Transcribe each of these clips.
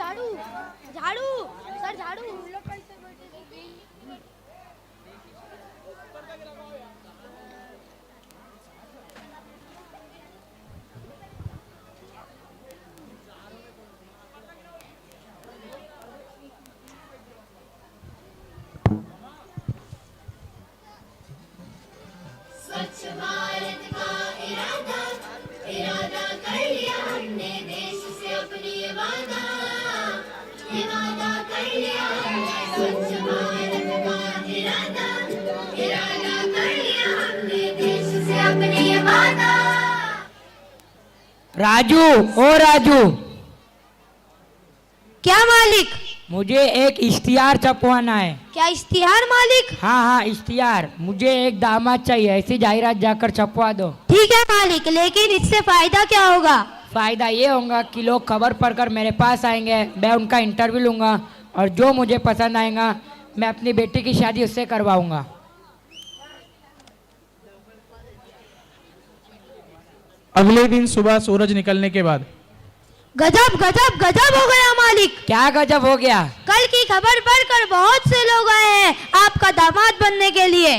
झाड़ू झाड़ू सर झाड़ू उन लोग कैसे बैठे थे? स्वच्छ भारत का इरादा इरादा कर लिया हमने देश से अपनी ये वादा कर लिया हमने स्वच्छ भारत का इरादा कर लिया हमने देश से अपनी ये वादा। राजू, ओ राजू, क्या मालिक? मुझे एक इश्तिहार छपवाना है। क्या इश्तिहार मालिक? हाँ हाँ, इश्तिहार। मुझे एक दामाद चाहिए, ऐसी जाहिरात जाकर छपवा दो। ठीक है मालिक, लेकिन इससे फायदा क्या होगा? फायदा ये होगा कि लोग खबर पढ़कर मेरे पास आएंगे, मैं उनका इंटरव्यू लूंगा और जो मुझे पसंद आएगा मैं अपनी बेटी की शादी उससे करवाऊंगा। अगले दिन सुबह सूरज निकलने के बाद। गजब गजब गजब हो गया मालिक। क्या गजब हो गया? कल की खबर पढ़कर बहुत से लोग आए हैं आपका दामाद बनने के लिए।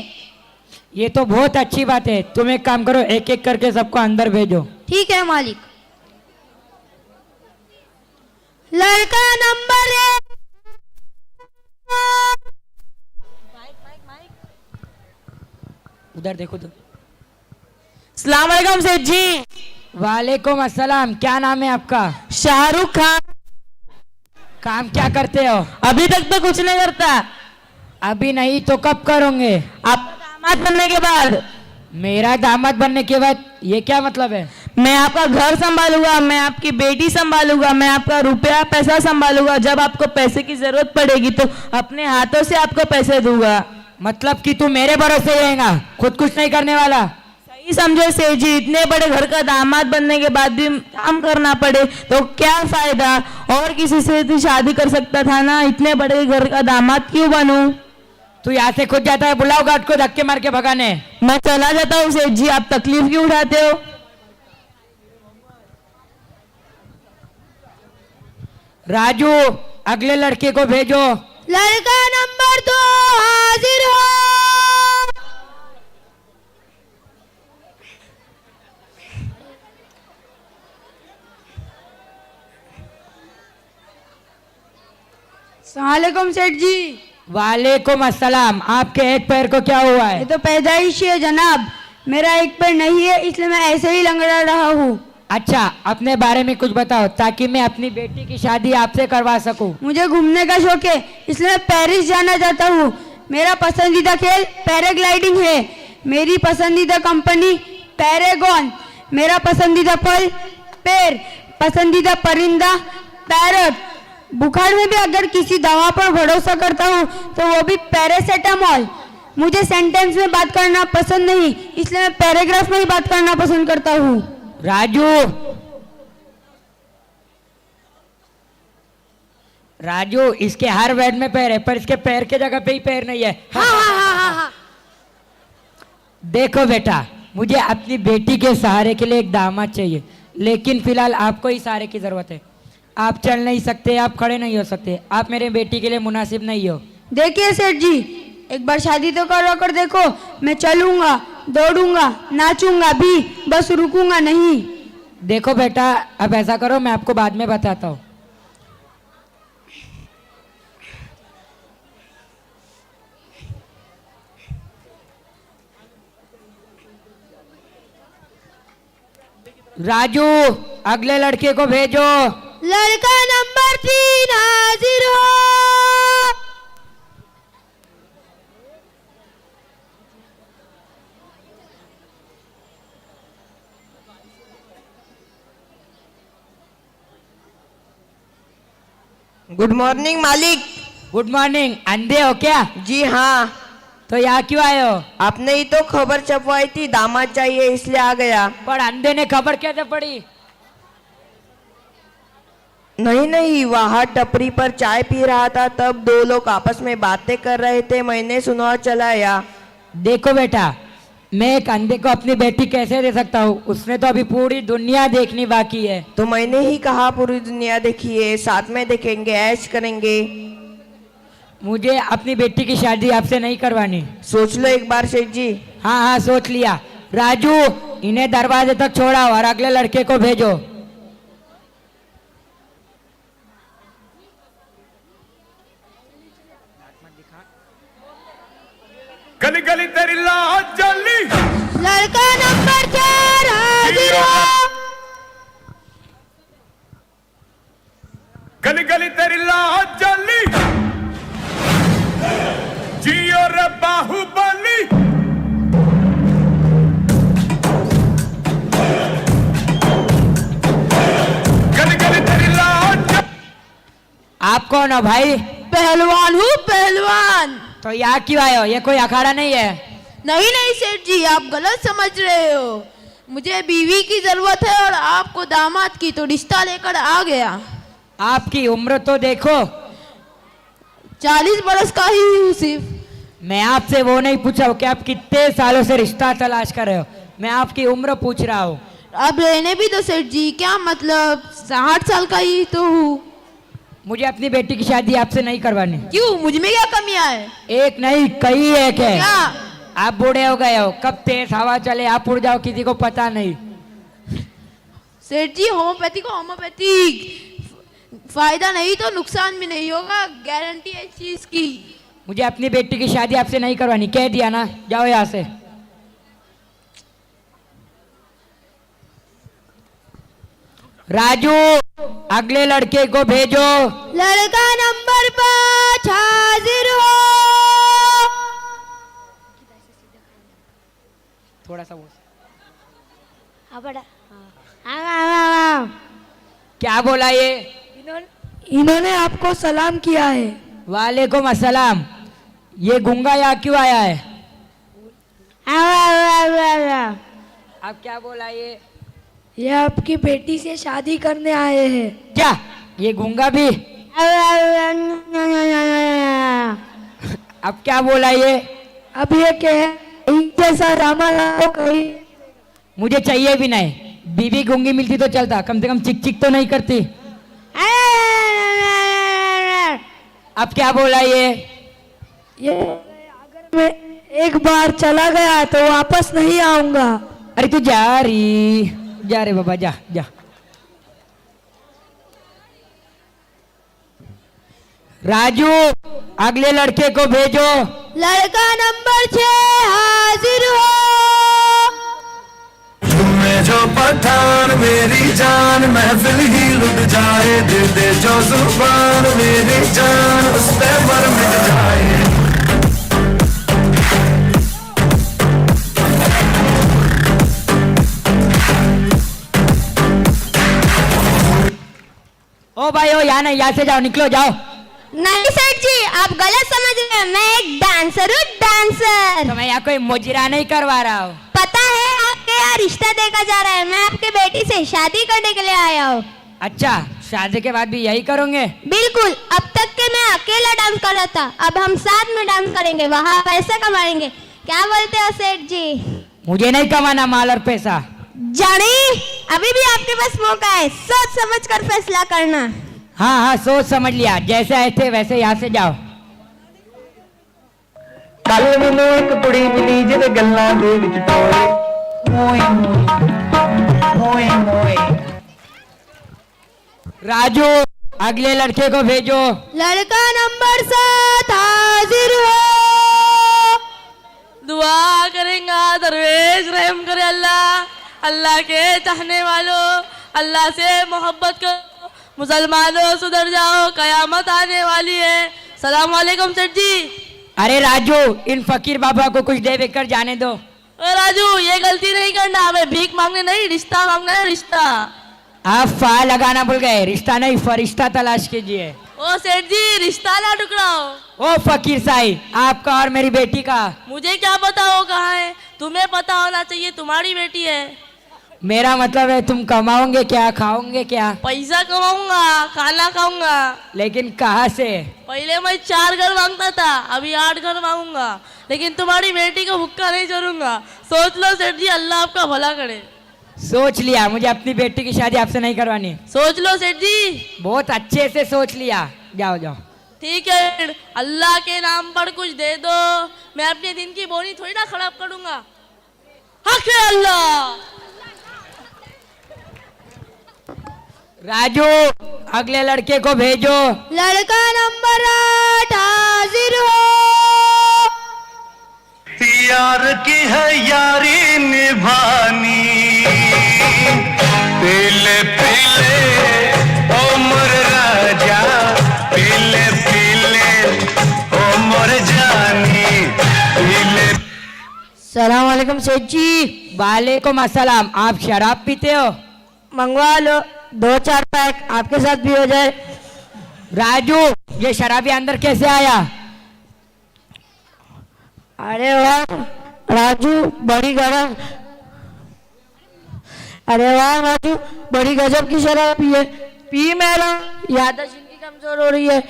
ये तो बहुत अच्छी बात है। तुम एक काम करो, एक एक करके सबको अंदर भेजो। ठीक है मालिक। लड़का नंबर 1। उधर देखो तो। अस्सलाम वालेकुम सेठ जी। वालेकुम अस्सलाम। क्या नाम है आपका? शाहरुख खान। काम क्या करते हो? अभी तक तो कुछ नहीं करता। अभी नहीं तो कब करोगे? आप दामाद बनने के बाद। मेरा दामाद बनने के बाद? ये क्या मतलब है? मैं आपका घर संभालूंगा, मैं आपकी बेटी संभालूंगा, मैं आपका रुपया पैसा संभालूंगा। जब आपको पैसे की जरूरत पड़ेगी तो अपने हाथों से आपको पैसे दूंगा। मतलब कि तू मेरे भरोसे रहेगा, खुद कुछ नहीं करने वाला? सही समझे सेठ जी, इतने बड़े घर का दामाद बनने के बाद भी काम करना पड़े तो क्या फायदा। और किसी से तो शादी कर सकता था ना, इतने बड़े घर का दामाद क्यों बनूं। तू यहाँ से खुद जाता है, बुलाओ गार्ड को धक्के मार के भगाने। मैं चला जाता हूँ सेठ जी, आप तकलीफ क्यों उठाते हो। राजू, अगले लड़के को भेजो। लड़का नंबर 2 हाजिर हो। सलामकुम सेठ जी। वालेकुम अस्सलाम। आपके एक पैर को क्या हुआ है? ये तो पैदाइश है जनाब, मेरा एक पैर नहीं है, इसलिए मैं ऐसे ही लंगड़ा रहा हूँ। अच्छा, अपने बारे में कुछ बताओ ताकि मैं अपनी बेटी की शादी आपसे करवा सकूं। मुझे घूमने का शौक है, इसलिए मैं पेरिस जाना चाहता हूँ। मेरा पसंदीदा खेल पैराग्लाइडिंग है। मेरी पसंदीदा कंपनी पैरागॉन। मेरा पसंदीदा फल पेड़। पसंदीदा परिंदा पैरट। बुखार में भी अगर किसी दवा पर भरोसा करता हूँ तो वो भी पैरासेटामोल। मुझे सेंटेंस में बात करना पसंद नहीं, इसलिए मैं पैराग्राफ में ही बात करना पसंद करता हूँ। राजू, राजू, इसके हर वर्ड में पैर है पर इसके पैर के जगह पे ही पैर नहीं है। हाँ। देखो बेटा, मुझे अपनी बेटी के सहारे के लिए एक दामाद चाहिए, लेकिन फिलहाल आपको ही सहारे की जरूरत है। आप चल नहीं सकते, आप खड़े नहीं हो सकते, आप मेरे बेटी के लिए मुनासिब नहीं हो। देखिए सेठ जी, एक बार शादी तो करवा कर देखो। मैं चलूंगा, दौड़ूंगा, नाचूंगा भी, बस रुकूंगा नहीं। देखो बेटा, अब ऐसा करो, मैं आपको बाद में बताता हूँ। राजू, अगले लड़के को भेजो। लड़का नंबर 3 हाजिर हो। गुड मॉर्निंग मालिक। Good morning. अंधे हो क्या? जी हाँ। तो यहाँ क्यों आए हो? आपने ही तो खबर छपवाई थी दामाद चाहिए, इसलिए आ गया। पर अंधे ने खबर कैसे पड़ी? नहीं, वहाँ टपरी पर चाय पी रहा था, तब दो लोग आपस में बातें कर रहे थे, मैंने सुना, चला आया। देखो बेटा, मैं एक अंधे को अपनी बेटी कैसे दे सकता हूँ? उसने तो अभी पूरी दुनिया देखनी बाकी है। तो मैंने ही कहा पूरी दुनिया देखिए, साथ में देखेंगे, ऐश करेंगे। मुझे अपनी बेटी की शादी आपसे नहीं करवानी। सोच लो एक बार सेठ जी। हाँ हाँ सोच लिया। राजू, इन्हें दरवाजे तक छोड़ाओ और अगले लड़के को भेजो। गली गली तेरी लाज जली, लड़का नंबर 4 हाजिर हो। गली गली तेरी लाज जली, जियो रे बाहुबली। गली गली तेरी लाज। आप कौन हो भाई? पहलवान हूँ, पहलवान। तो यहाँ क्यों आए हो? ये कोई अखाड़ा नहीं है। नहीं नहीं सेठ जी, आप गलत समझ रहे हो। मुझे बीवी की जरूरत है और आपको दामाद की, तो रिश्ता लेकर आ गया। आपकी उम्र तो देखो। 40 बरस का ही हूँ सिर्फ। मैं आपसे वो नहीं पूछा हूँ कि आप कितने सालों से रिश्ता तलाश कर रहे हो। मैं आपकी उम्र पूछ रहा हूँ। अब रहने भी तो सेठ जी, क्या मतलब 60 साल का ही तो हूँ। मुझे अपनी बेटी की शादी आपसे नहीं करवानी। क्यों, मुझ में क्या कमियां है? एक नहीं कई एक है। क्या? आप बूढ़े हो गए हो, कब तेज हवा चले आप उड़ जाओ, किसी को पता नहीं। सेठ जी, होम्योपैथी को होम्योपैथिक, फायदा नहीं तो नुकसान भी नहीं होगा, गारंटी है इस चीज की। मुझे अपनी बेटी की शादी आपसे नहीं करवानी, कह दिया ना, जाओ यहाँ से। राजू, अगले लड़के को भेजो। लड़का नंबर 5 हाजिर हो। थोड़ा सा वो हाँ बड़ा। हाँ। क्या बोला ये? इन्होंने आपको सलाम किया है। वालेकुम अस्सलाम। ये गूंगा यहाँ क्यों आया है? अब क्या बोला ये आपकी बेटी से शादी करने आए हैं। क्या ये गूंगा भी? अब क्या बोला ये? अब ये कहे जैसा रामा लाओ कहीं। मुझे चाहिए भी नहीं। बीबी गूंगी मिलती तो चलता, कम से कम चिक चिक तो नहीं करती। अब क्या बोला ये अगर मैं एक बार चला गया तो वापस नहीं आऊंगा। अरे तू जा रे बाबा, जा जा। राजू, अगले लड़के को भेजो। लड़का नंबर 6 हाजिर हो। मैं जो पठान मेरी जान, महफिल ही लुट जाए, दे दे जो जुबान मेरी जान, उस पे मर मिट जाए। ओ भाई ओ, यहाँ नहीं, यहाँ से जाओ, निकलो, जाओ। नहीं सेठ जी, आप गलत समझ रहे हैं। मैं एक डांसर हूँ, डांसर। तो मैं यहाँ कोई मुजरा नहीं करवा रहा हूँ। पता है आपके यहाँ रिश्ता देखा जा रहा है। मैं आपके बेटी से शादी करने के लिए आया हूँ। अच्छा, शादी के बाद भी यही करोगे? बिल्कुल। अब तक के मैं अकेला डांस कर रहा था, अब हम साथ में डांस करेंगे, वहाँ पैसे कमाएंगे। क्या बोलते हो सेठ जी? मुझे नहीं कमाना माल और पैसा। जानी, अभी भी आपके पास मौका है, सोच समझ कर फैसला करना। हाँ हाँ, सोच समझ लिया। जैसे आए थे वैसे यहाँ से जाओ। ਕੱਲ ਮੈਨੂੰ ਇੱਕ ਕੁੜੀ ਮਿਲੀ ਜਿਹਦੇ ਗੱਲਾਂ ਦੇ ਵਿੱਚ ਟੋਏ ਮੋਏ ਮੋਏ ਮੋਏ ਮੋਏ। राजू, अगले लड़के को भेजो। लड़का नंबर 7 हाजिर हो। दुआ करेंगे दरवेश, रहम करे अल्लाह। अल्लाह के चाहने वालों, अल्लाह से मोहब्बत करो, मुसलमानों सुधर जाओ, कयामत आने वाली है। सलाम वालेकुम सेठ जी। अरे राजू, इन फकीर बाबा को कुछ दे देकर जाने दो। राजू, ये गलती नहीं करना, हमें भीख मांगने नहीं, रिश्ता मांगना है, रिश्ता। आप फा लगाना भूल गए। रिश्ता नहीं, फरिश्ता तलाश कीजिए। ओ सेठ जी, रिश्ता ना टुकराओ। ओ फकीर साई, आपका और मेरी बेटी का। मुझे क्या पता वो कहाँ है, तुम्हें पता होना चाहिए, तुम्हारी बेटी है। मेरा मतलब है तुम कमाओगे क्या, खाओगे क्या? पैसा कमाऊंगा, खाना खाऊंगा। लेकिन कहाँ से? पहले मैं 4 घर मांगता था, अभी 8 घर मांगूंगा, लेकिन तुम्हारी बेटी को भूखा नहीं छोड़ूंगा। सोच लो सेठ जी, अल्लाह आपका भला करे। सोच लिया, मुझे अपनी बेटी की शादी आपसे नहीं करवानी। सोच लो सेठ जी। बहुत अच्छे से सोच लिया, जाओ जाओ। ठीक है, अल्लाह के नाम पर कुछ दे दो, मैं अपने दिन की बोनी थोड़ी ना खराब करूंगा। हक है अल्लाह। राजू, अगले लड़के को भेजो। लड़का नंबर 8 हाजिर हो। यार की है यारी निभानी, पीले पीले ओ मोर राजा, पीले पीले ओ मोर जानी, पीले। सलाम वालेकुम सेठ जी। वालेकुम अस्सलाम। आप शराब पीते हो? मंगवा लो 2-4 पैक, आपके साथ भी हो जाए। राजू, ये शराबी अंदर कैसे आया? अरे वाह राजू, बड़ी गरम। अरे वाह राजू, बड़ी गजब की शराब पी है। पी मेरा याददाश्त इनकी कमजोर हो रही है।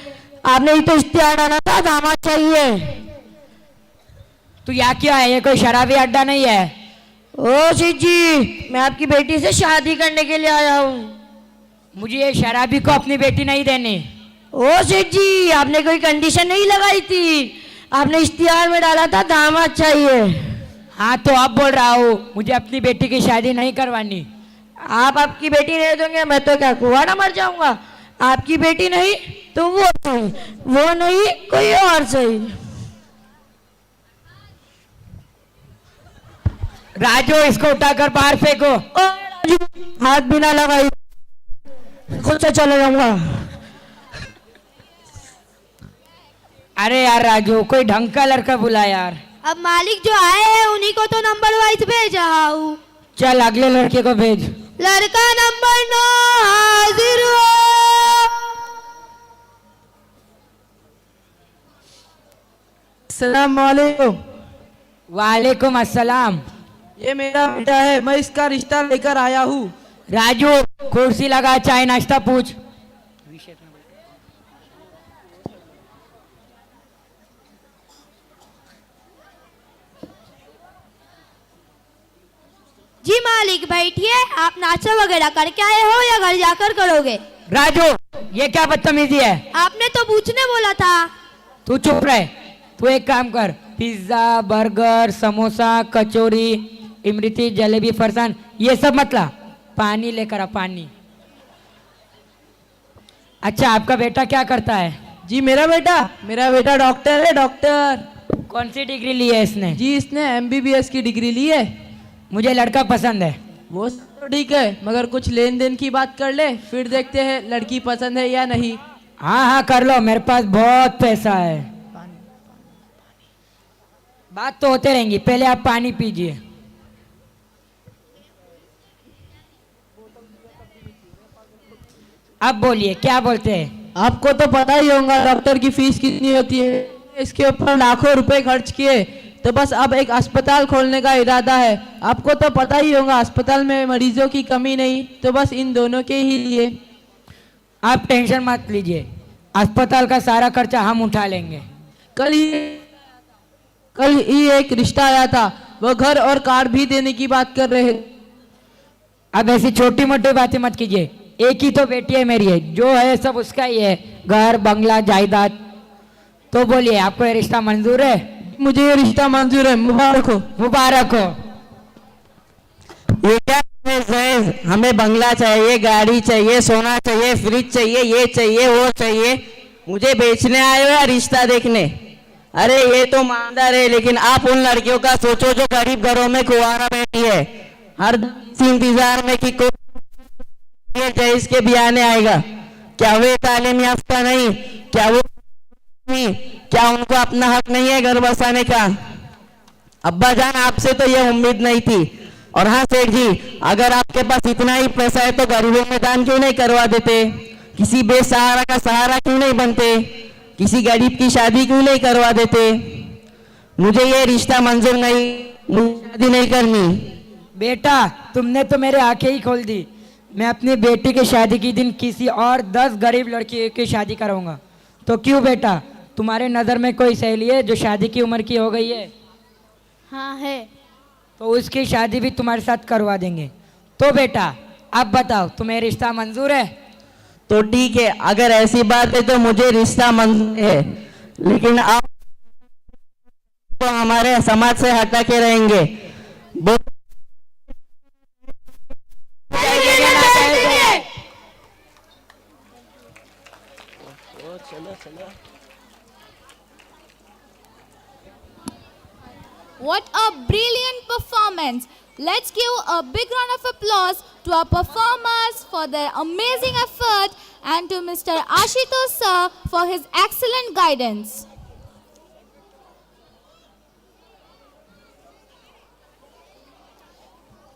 आपने ही तो इश्तिहार डाला था दामाद चाहिए। तू यहाँ क्यों है? ये कोई शराबी अड्डा नहीं है। ओ सेठ जी, मैं आपकी बेटी से शादी करने के लिए आया हूँ। मुझे ये शराबी को अपनी बेटी नहीं देनी। ओ सेठ जी, आपने कोई कंडीशन नहीं लगाई थी, आपने इश्तिहार में डाला था दामाद चाहिए। हाँ तो अब बोल रहा हूँ, मुझे अपनी बेटी की शादी नहीं करवानी। आप आपकी बेटी नहीं दोगे, मैं तो क्या कुआरा मर जाऊंगा। आपकी बेटी नहीं तो वो सही, वो नहीं कोई और सही। राजू, इसको उठाकर बाहर फेंको। ओ राजू, हाथ भी ना लगाई, खुद से चले जाऊंगा। अरे यार राजू, कोई ढंग का लड़का बुला यार। अब मालिक जो आए हैं उन्हीं को तो नंबर वाइज भेजा हूँ। चल अगले लड़के को भेज। लड़का नंबर 9 हाजिर हो। अस्सलाम वालेकुम। वालेकुम अस्सलाम। ये मेरा बेटा है, मैं इसका रिश्ता लेकर आया हूँ। राजू, कुर्सी लगा, चाय नाश्ता पूछ। जी मालिक बैठिए, आप नाश्ता वगैरह करके आए हो या घर जाकर करोगे? राजू, ये क्या बदतमीजी है? आपने तो पूछने बोला था। तू चुप रहे। तू एक काम कर, पिज्जा, बर्गर, समोसा, कचौरी, इमरती, जलेबी, फरसान, ये सब मत ला, पानी लेकर आ, पानी। अच्छा, आपका बेटा क्या करता है? जी मेरा बेटा डॉक्टर है, डॉक्टर। कौन सी डिग्री ली है इसने? जी इसने MBBS की डिग्री ली है। मुझे लड़का पसंद है। वो तो ठीक है, मगर कुछ लेन देन की बात कर ले, फिर देखते हैं लड़की पसंद है या नहीं। हाँ हाँ कर लो, मेरे पास बहुत पैसा है। बात तो होते रहेंगी, पहले आप पानी पीजिए। अब बोलिए, क्या बोलते हैं? आपको तो पता ही होगा डॉक्टर की फीस कितनी होती है। इसके ऊपर लाखों रुपए खर्च किए, तो बस अब एक अस्पताल खोलने का इरादा है। आपको तो पता ही होगा अस्पताल में मरीजों की कमी नहीं, तो बस इन दोनों के ही लिए। आप टेंशन मत लीजिए, अस्पताल का सारा खर्चा हम उठा लेंगे। कल ही एक रिश्ता आया था, वो घर और कार भी देने की बात कर रहे। अब ऐसी छोटी मोटी बातें मत कीजिए, एक ही तो बेटी है मेरी, है जो है सब उसका ही है, घर बंगला जायदाद। तो बोलिए, आपको ये रिश्ता मंजूर है? मुझे ये रिश्ता मंजूर है। मुबारक हो। मुबारक हो। ये क्या है? हमें बंगला चाहिए, गाड़ी चाहिए, सोना चाहिए, फ्रिज चाहिए, ये चाहिए, वो चाहिए। मुझे बेचने आए हो या रिश्ता देखने? अरे ये तो ईमानदार है, लेकिन आप उन लड़कियों का सोचो जो गरीब घरों में कुंवारा बैठी है, हर इंतजार में कि कोई इसके बियाने आएगा। क्या वे तालीम याफ्ता नहीं? क्या वो नहीं? क्या उनको अपना हक नहीं है घर बसाने का? अब्बा जान, आपसे तो ये उम्मीद नहीं थी। और हाँ सेठ जी, अगर आपके पास इतना ही पैसा है तो गरीबों में दान क्यों नहीं करवा देते? किसी बेसहारा का सहारा क्यों नहीं बनते? किसी गरीब की शादी क्यों नहीं करवा देते? मुझे ये रिश्ता मंजूर नहीं, मुझे शादी नहीं करनी। बेटा तुमने तो मेरे आंखें ही खोल दी। मैं अपनी बेटी की शादी के दिन किसी और 10 गरीब लड़की की शादी कराऊंगा। तो क्यों बेटा, तुम्हारे नज़र में कोई सहेली है जो शादी की उम्र की हो गई है? हाँ है। तो उसकी शादी भी तुम्हारे साथ करवा देंगे। तो बेटा अब बताओ, तुम्हें रिश्ता मंजूर है? तो ठीक है, अगर ऐसी बात है तो मुझे रिश्ता मंजूर है, लेकिन आप तो हमारे समाज से हटा के रहेंगे। What a brilliant performance! Let's give a big round of applause to our performers for their amazing effort and to Mr. Ashutosh sir for his excellent guidance.